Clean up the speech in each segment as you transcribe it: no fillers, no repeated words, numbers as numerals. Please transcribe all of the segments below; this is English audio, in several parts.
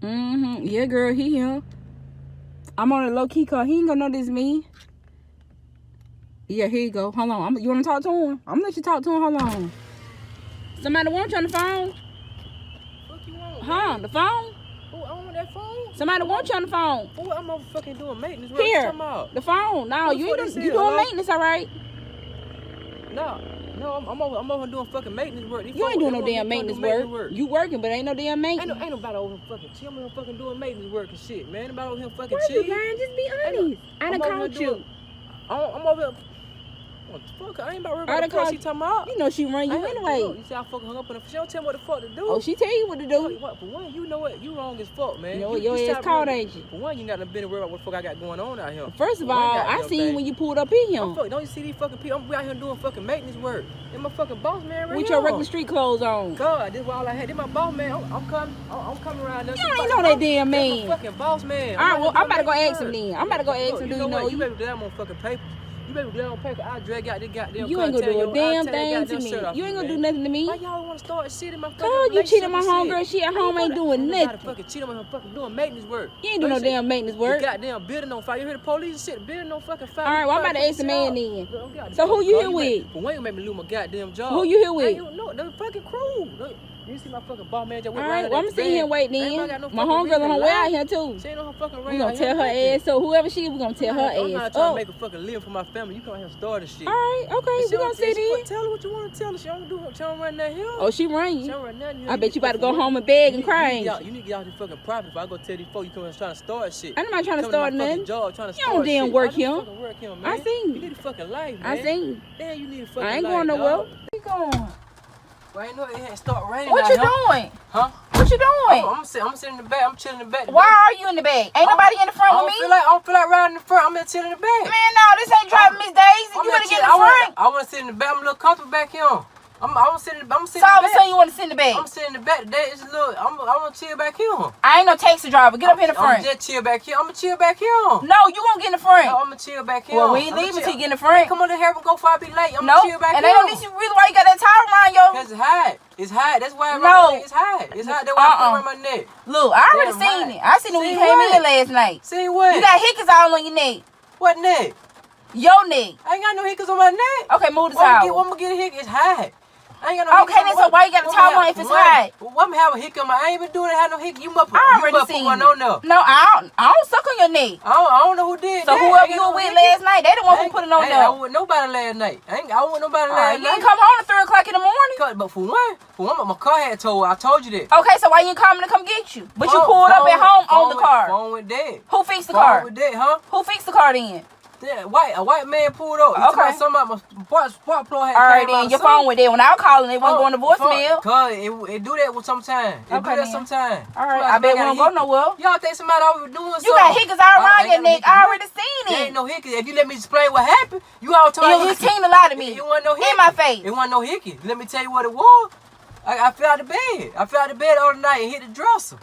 Yeah, girl, he here. I'm on a low key call. He ain't gonna know this me. Yeah, here you go. Hold on. You wanna talk to him? I'm gonna let you talk to him. Hold on. Somebody want you on the phone? What you want? Huh? The phone? Oh, I want that phone. Somebody want you on the phone. Oh, I'm over fucking doing maintenance. What Here. you talking about? The phone. No, you doing maintenance, all right? No, I'm over doing fucking maintenance work. You ain't doing no damn maintenance work. You working, but ain't no damn maintenance. Ain't nobody over here fucking chill. I'm over fucking doing maintenance work and shit, man. Nobody over here fucking Why chill. you lying? Just be honest. I done called you. I'm over here. What the fuck? I ain't about to worry about the fuck she talking about. You know she run you anyway. You see I fucking hung up on her. She don't tell me what the fuck to do. Oh, she tell you what to do. For one, you know what? You wrong as fuck, man. You know what your ass called, ain't you? For one, you got to be worried about what the fuck I got going on out here. First of all, I seen when you pulled up in him. Don't you see these fucking people? I'm out here doing fucking maintenance work. And my fucking boss man right with here. your regular street clothes on. God, this is all I had. This my boss man. I'm coming around there. You ain't know that damn man. That's my fucking boss man. All right, well, I'm about to go ask him then. I'm about to go ask him. Do you know you better do that on fucking paper. You better do that on paper. I'll drag out this goddamn. You ain't gonna do a damn thing to me. You ain't gonna do nothing to me. Why y'all want to start shit in my fucking Cause you cheating my homegirl. She at home ain't doing nothing. Fucking cheat on her fucking doing maintenance work. You ain't doing no damn maintenance work. The goddamn building on fire. You hear the police and shit? The building on fucking fire. All right, well, I'm about to ask the man then. So who you here with? For one, you make me lose my goddamn job. Who you here with? No, the fucking crew. You see my fucking boss man just went all right, well, I'm sitting here waiting then. No my homegirl on her way out here too. She ain't on her fucking way. We gonna tell her ass. So whoever she is, we gonna tell her ass. I'm not trying to make a fucking living for my family. You come out here and start this shit. All right, okay, we gonna sit in. Tell her what you want to tell her. She don't run that hill. Oh, she run you. She don't run nothing. I bet you about to go home and beg and cry. You need to get out this fucking property. If I go tell these folks you come and trying to start shit. I'm not trying to start nothing. You don't damn work here. I seen you. You need a fucking life, man. I seen you. Damn, you need a fucking life. I ain't going nowhere. Where you going? Well, I know it had start raining. What you doing? Huh? What you doing? I'm sitting in the back. I'm chilling in the back. Why are you in the back? Ain't nobody in the front with me? I don't feel like riding in the front. I'm just chilling in the back. Man, no, this ain't driving Miss Daisy. You better get in the front. I want to sit in the back. I'm a little comfortable back here. I'm sitting in the back. So all of a sudden you want to sit in the back? I'm sitting in the back today. It's a little. I want to chill back here. I ain't no taxi driver. Get up in the front. I'm just chill back here. I'm gonna chill back here. No, you gonna get in the front. No, I'm gonna chill back here. Well, we ain't leaving till you get in the front. Come on in here and go before I be late. I'm gonna chill back here. And they don't need you really why you got that towel around your. Because it's hot. It's hot. That's why it's hot. It's hot. That's why I put it around my neck. Look, I already seen it. I seen it when you came in last night. See what? You got hickers all on your neck. What neck? Your neck. I ain't got no hickers on my neck. Okay, move the towel. I'm gonna get a hickey. It's hot. I ain't got no okay, then so why you got a towel on if it's hot? Well, I'm gonna have a hickey on my. I ain't been doing it. Have no hickey. You must put one on there. No, I don't suck on your neck. I don't know who did. So whoever you were with last night, they the one who put it on there. I wasn't nobody last night. I wasn't nobody last night. You didn't come home at 3 o'clock in the morning. But for one, my car had towed. I told you that. Okay, so why you didn't call me to come get you? But you pulled up at home on the car. Phone went dead. Who fixed the car? Phone went dead, huh? Who fixed the car then? Yeah, a white man pulled up. Okay. Somebody, my spark plug had all right, then your phone went there. When I was calling, it wasn't going to voicemail. Cause it do that sometimes. It do that sometimes. All right, I bet we don't go nowhere. Y'all think somebody always doing something? You got hickers all around your neck. I already seen it. There ain't no hickey. If you let me explain what happened, you all talking about hickey. You seen a lot of me. It wasn't no hickey. In my face. It wasn't no hickey. Let me tell you what it was. I fell out of bed. I fell out of bed the other night and hit the dresser.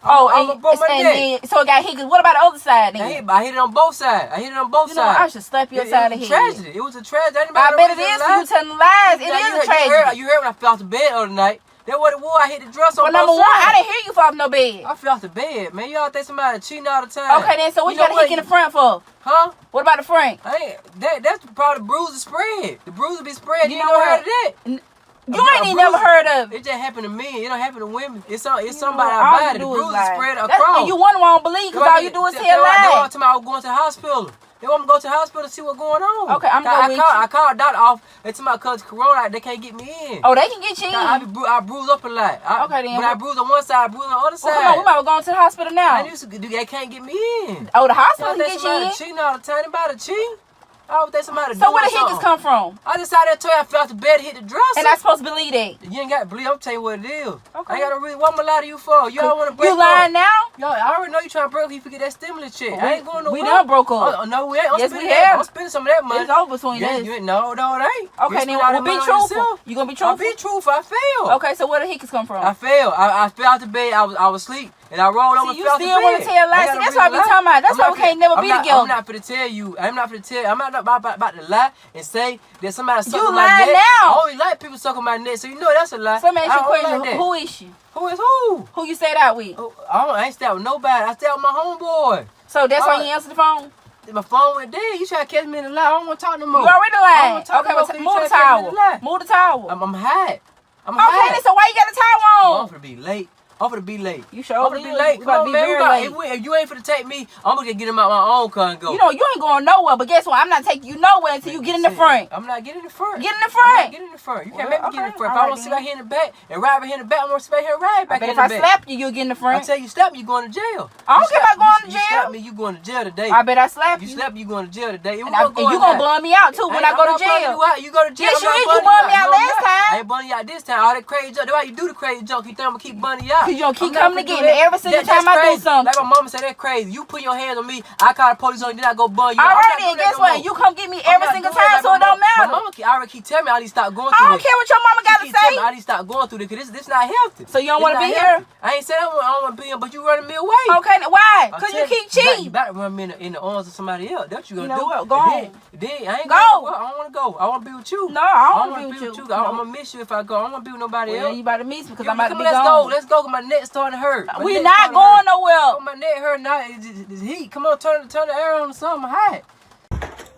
So it got hickey. What about the other side then? I hit it on both sides. You know, I should slap your side of the head. Tragedy. It was a tragedy. I bet it is for you telling lies. It is a tragedy. You heard when I fell off the bed the other night. That's what it was. I hit the dresser on both sides. Well, number one, I didn't hear you fall off no bed. I fell off the bed, man. Y'all think somebody cheating all the time. Okay, then, so what you got a hickey in the front for? Huh? What about the front? That's probably the bruises spread. The bruises be spread. You never heard of that? You ain't even never heard of it. It just happened to me. It don't happen to women. It's somebody out body. The bruises spread across. And you wonder why I don't believe, because all you do is tell lies. I was going to the hospital. They want me to go to the hospital to see what's going on. Okay, I'm going with you. I called doctor off. They told my cousin corona, they can't get me in. Oh, they can get you in. I bruise up a lot. Okay, then. When I bruise on one side, I bruise on the other side. Come on, we might be going to the hospital now. They can't get me in. Oh, the hospital can get you in? Cheating all the time. Anybody cheating? I would think somebody So where the hickers come from? I decided to tell you I fell off the bed and hit the dresser. And I supposed to believe that? You ain't got to believe. I'm telling you what it is. Okay. I ain't got to really. What am I lie to you for? You all want to break up. You lying now? Yo, I already know you trying to break up. You forget that stimulus check. I ain't going nowhere. We done broke up. No, we ain't. Yes, we have. I'm spending some of that money. It's over between us. No, it ain't. Okay, then we'll be truthful. You going to be truthful? I'll be truthful. I failed. Okay, so where the hickers come from? I failed. I fell out the bed. I was asleep. And I rolled over and fell out the bed. You still want to tell lies? See, that's what I be talking about. That's why we can't never be together. I'm not finna tell you. I'm not about to lie and say that somebody sucking my lying neck. now. I only like people sucking my neck, so you know that's a lie. So let me ask you a question. Like that. Who is she? Who is who? Who you stayed out with? I ain't stayed with nobody. I stayed with my homeboy. So that's why you answered the phone? My phone went dead. You try to catch me in the lie. I don't want to talk no more. You already lied. Okay, but move the towel. Move the towel. I'm hot. Okay, so why you got a towel on? I'm finna be late. I'm finna be late. You sure I'm finna be late. Come on, man. If you ain't finna take me, I'm gonna get him out my own car and go. You know, you ain't going nowhere, but guess what? I'm not taking you nowhere until you get in the front. I'm not getting in the front. Get in the front. Get in the front. You can't make me get in the front. If I want to sit right here in the back and ride right here in the back, I'm gonna sit right here and ride back in the back. But if I slap you, you'll get in the front. I tell you, slap me, you going to jail. I don't care about going to jail. You slap me, you going to jail today. I bet I slap you. You slap me, you going to jail today. And you gonna bum me out too when I go to jail. You go to jail. Yes, you is. You bummed me out last time. I ain't bunning you out this time. All that crazy junk. That's why you do the crazy junk. You think I'm gonna keep bunning you out? Cause you gonna keep coming to get me every single time I do something. Like my mama said, that's crazy. You put your hands on me, I call the police on you, then I go bun you. All right, then guess what? You come get me every single time, so it don't matter. My mama already keep telling me I need to stop going through this. I don't care what your mama got to say. I need to stop going through this because this not healthy. So you don't want to be here? I ain't said I don't want to be here, but you running me away. Okay, why? Because you keep cheating. You better run me in the arms of somebody else. That's what you gonna do. What? Go on. Then I ain't go. I don't want to go. I want to be with you. No, I don't want to be with you. I'm gonna miss you if I go. I don't want to be with nobody else. You about to miss me because I'm about to be gone. Let's go. My neck starting to hurt. We not going nowhere. My neck hurt now. It's heat. Come on, turn the air on or something. Hot.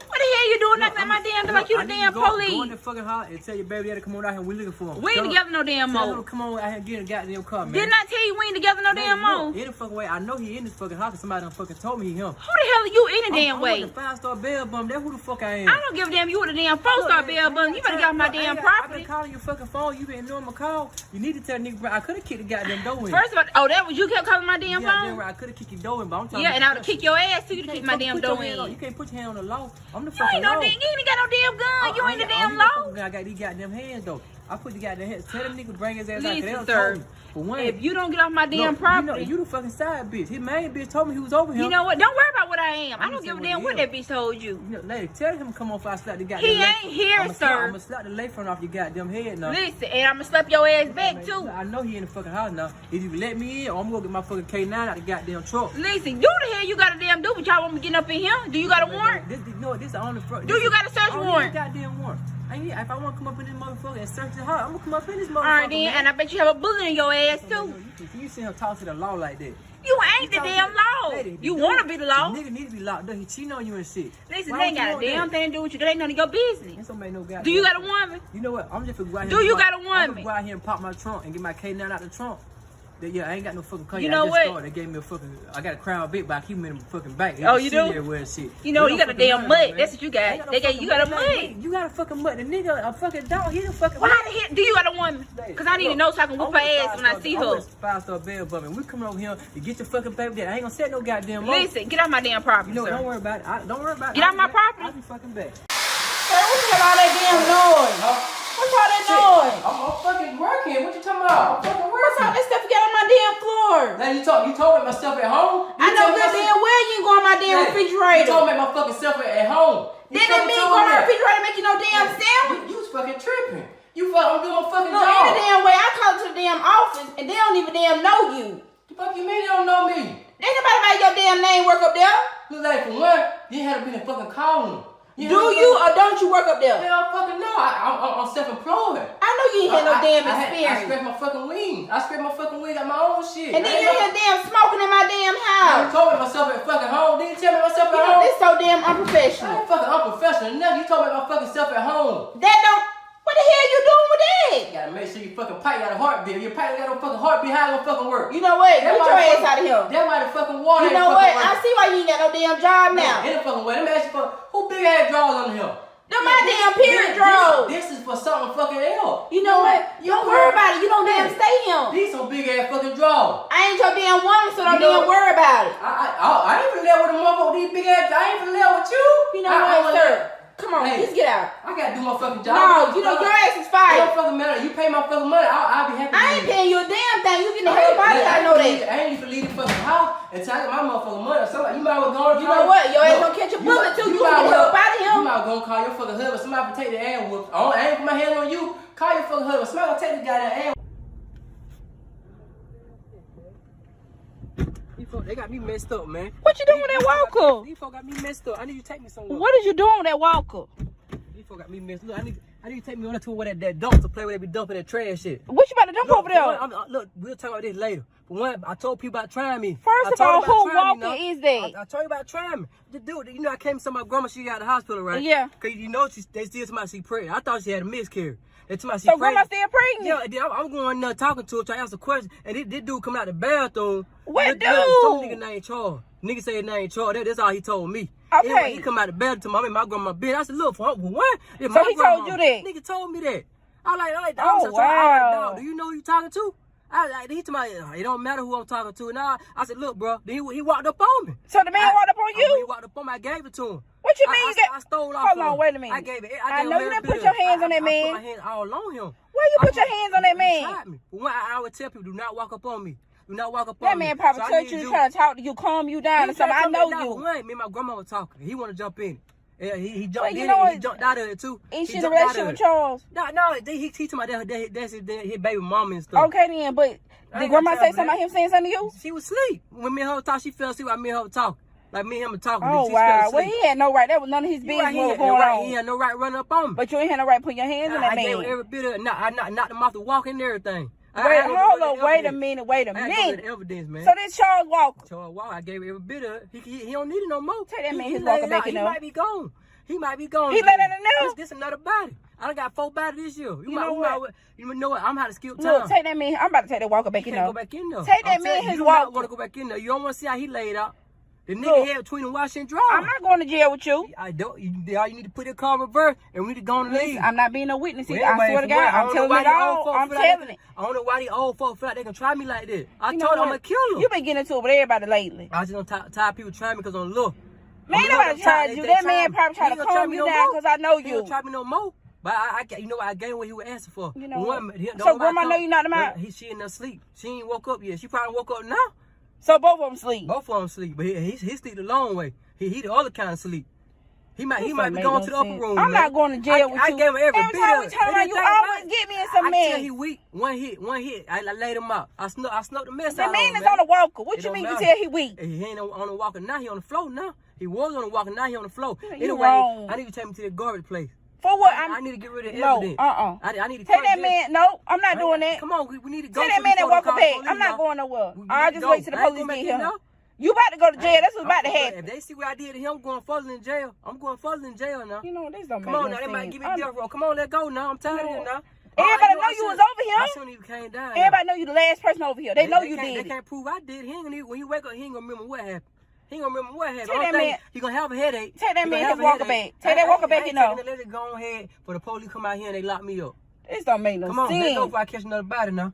What the hell you doing knocking at my damn door like you the damn police? Go in the fucking house and tell your baby daddy to come on out here. We looking for him. We ain't together no damn more. Come on out here and get a goddamn car, man. Didn't I tell you we ain't together no damn more? Any fucking way. I know he in this fucking house because somebody done fucking told me he him. Who the hell are you in a damn way? I'm a 5-star bail bum. That's who the fuck I am. I don't give a damn. You with a damn 4-star bail bum. You better get off my damn property. I've been calling your fucking phone. You been ignoring my call. You need to tell nigga, I could have kicked the goddamn door in. First of all, that was you kept calling my damn phone? I could have kicked your door in, but I'm and I would have kicked your ass too to kick my damn door in. You can't put your hand on the law. I'm the fucking law. You ain't got no damn gun. You ain't the damn law. I got these goddamn hands though. I put the goddamn hands. Tell them nigga bring his ass out. Listen, sir. If you don't get off my damn property, you the fucking side bitch. His main bitch told me he was over here. You know what? Don't worry about what I am. I don't give a damn what that bitch told you. Lady, tell him to come on if I slap the goddamn. He ain't here, sir. I'm gonna slap the lay front off your goddamn head now. Listen, and I'm gonna slap your ass back too. I know he in the fucking house now. If you let me in, or I'm gonna get my fucking K9 out the goddamn truck. Listen, do the hell you gotta damn do, but y'all want me getting up in here? Do you got a warrant? This the only front. Do you got a search warrant? Goddamn warrant. If I want to come up in this motherfucker and search the house, I'm gonna come up in this motherfucker. Alright then, and I bet you have a bullet in your ass too. You see him talk to the law like that. You ain't the damn law. You wanna be the law. The nigga need to be locked up. He cheating on you and shit. Listen, they ain't got a damn thing to do with you. That ain't none of your business. This don't make no goddamn. Do you got a woman? You know what? I'm just gonna go out here. Do you got a woman? I'm gonna go out here and pop my trunk and get my K9 out the trunk. Yeah, I ain't got no fucking car. You know what? They gave me a fucking. I got a Crown Vic, but I keep them in the fucking back. Oh, you do? Shit. You know, you got a damn mutt. That's what you got. They gave you got a mutt. You got a fucking mutt. The nigga, a fucking dog. He's a fucking. Well, how the hell do you got a woman? Because I need to know so I can whoop her ass when I see her. 5-star bail bumming. We coming over here to get your fucking baby daddy. I ain't gonna set no goddamn law. Listen, get off my damn property, sir. Don't worry about it. Don't worry about it. Get off my property. I'll be fucking back. Hey, what's all that damn noise? What's all that noise? I'm fucking working. What you talking about? I'm fucking working. What's all that stuff you got on my damn floor? Now you told me my stuff at home. I know good damn well you ain't going on my damn refrigerator. You told me my fucking stuff at home. Then that mean going on my refrigerator make you no damn sandwich? You was fucking tripping. You fucking doing my fucking job. No, any damn way. I called to the damn office and they don't even damn know you. The fuck you mean they don't know me? Ain't nobody about your damn name work up there. Look like for one, you had to be in fucking calling. Do you or don't you work up there? Hell fucking no. I'm self-employed. I know you ain't had no damn experience. I scraped my fucking wings. I got my own shit. And then you here damn smoking in my damn house. You told me myself at fucking home. Didn't you tell me myself at home? This so damn unprofessional. I ain't fucking unprofessional. Never. You told me my fucking self at home. That don't. What the hell you doing with that? You gotta make sure your fucking pipe got a heartbeat. Your pipe got no fucking heartbeat. How it gonna fucking work? You know what? Get your ass out of here. That's why the fucking water. You know what? I see why you ain't got no damn job now. In the fucking way. Let me ask you who big ass drawers on here? Them my damn period drawers. This is for something fucking else. You know what? You don't worry about it. You don't damn stay here. These some big ass fucking drawers. I ain't your damn woman, so don't damn worry about it. I ain't finna live with a motherfucker with these big ass. I ain't finna live with you. You know what, sir? Come on, let's get out. I gotta do my fucking job. No, you know your ass is fired. It don't fucking matter. You pay my fucking money, I'll be happy. I ain't paying you a damn thing. You getting the hell out of here. I know that. I ain't even leave the fucking house until I get my motherfucking money. Somebody, you might as well go and You know what? Your ass gonna catch a bullet too. You gonna get the hell out of here. You might as well go call your fucking husband. Somebody can take the ass whoop. I ain't put my hand on you. Call your fucking husband. Somebody gonna take the goddamn ass. They got me messed up, man. What you doing with that walker? These folks got me messed up. I need you to take me somewhere. What is you doing with that walker? These folks got me messed up. Look, I need you to take me on that tour with that dump to play where they be dumping that trash shit. What you about to dump over there? Look, we'll talk about this later. But one, I told people about trying me. First of all, who walker is that? I told you about trying me. The dude, you know, I came to my grandma. She got out of the hospital, right? Yeah. Cause you know they still told me she pregnant. I thought she had a miscarriage. They told me she so pregnant. grandma still pregnant? Yeah. I'm going there talking to her, trying to ask a question, and this dude coming out the bathroom. What dude? Some nigga named Charles. Nigga say his name Charles. That's all he told me. Okay. Anyway, he come out the bathroom. I'm in my grandma's bed. I said, look, for what? Yeah, so he told you that? Nigga told me that. I like, oh, wow. Dog, do you know who you talking to? He told me, it don't matter who I'm talking to. Now I said, look, bro. Then he walked up on me. So the man walked up on you? He walked up on me. I gave it to him. What you mean? I stole off. Hold on, wait a minute. I gave it. I know you didn't put your hands on that man. I put my hands all on him. Where you put your hands on that man? He tried me. But I would tell people, do not walk up on me. Do not walk up that on me. That man probably touched you, trying to talk to you, calm you down or something. I know you. Me and my grandma was talking. He want to jump in. Yeah, he jumped in. He jumped out of it too. Is she in a relationship with Charles? No, he told me that's his baby mama and stuff. Okay then, but did grandma say something about him saying something to you? She was asleep. When me and her talk, she fell asleep while me and her talking. Like me and him were talking. Oh, wow. Well, he had no right. That was none of his business what was going on. He had no right running up on me. But you ain't had no right putting your hands on that man. I gave him every bit of it. I knocked him off the walk and everything. Hold on. Wait a minute. I had evidence, man. So this Charles Walker. Charles Walker, I gave him every bit of it. He don't need it no more. Take that man his walker back in there. He might be gone. He might be gone. He let it know. This another body. I done got 4 bodies this year. You know what? You know what? I'm how to skip time. Look, take that man. I'm about to take that walker back in there. Go back in there. Take that man his walker. You don't want to go back in there. You don't want to see how he laid out. The nigga had between the wash and dry. I'm not going to jail with you. I don't. You need to put your car in reverse and we need to go and leave. I'm not being a witness. Well, I swear to God, I'm telling it all. I'm telling it. I don't know why these old folks feel like they can try me like this. I told them I'm going to kill them. You been getting into it with everybody lately. I just don't tired people trying me because I'm look. Man, nobody tried you. That man probably tried to calm you down because I know you. He don't try me no more. But you know what? I gave what he was asking for. You know what? So grandma know you knocked him out? She in there sleep. She ain't woke up yet. She probably woke up now. So both of them sleep? Both of them sleep. But he sleep the long way. He the other kind of sleep. He might be going to the upper room. I'm not going to jail with you. I gave him every bit of it. Every time we turn around, you always get me in some mess. I tell he weak. One hit. I laid him out. I snuck the mess out of him. The man is on the walker. What you mean you tell he weak? He ain't on the walker now. He on the floor now. He was on the walker. Now he on the floor. Anyway, I need to take him to the garbage place. For what? I need to get rid of evidence. I need to take that man. No, I'm not doing that. Come on, we need to go. Take that man and walk back. I'm not going nowhere. I'll just wait till the police get here. You about to go to jail. That's what's about to happen. If they see what I did to him, I'm going further in jail. I'm going further in jail now. You know, this don't make Come on now, they might give me death row. Come on, let's go now. I'm tired of it now. Everybody know you was over here. I shouldn't even came down. Everybody know you the last person over here. They know you did. They can't prove I did. When you wake up, he ain't gonna remember what happened. He ain't gonna remember what happened. Take that man. He gonna have a headache. Take that man his walker back. Take that walker back, you know. Let it go ahead for the police come out here and they lock me up. This don't make no sense. Come on, let's go before I catch another body now.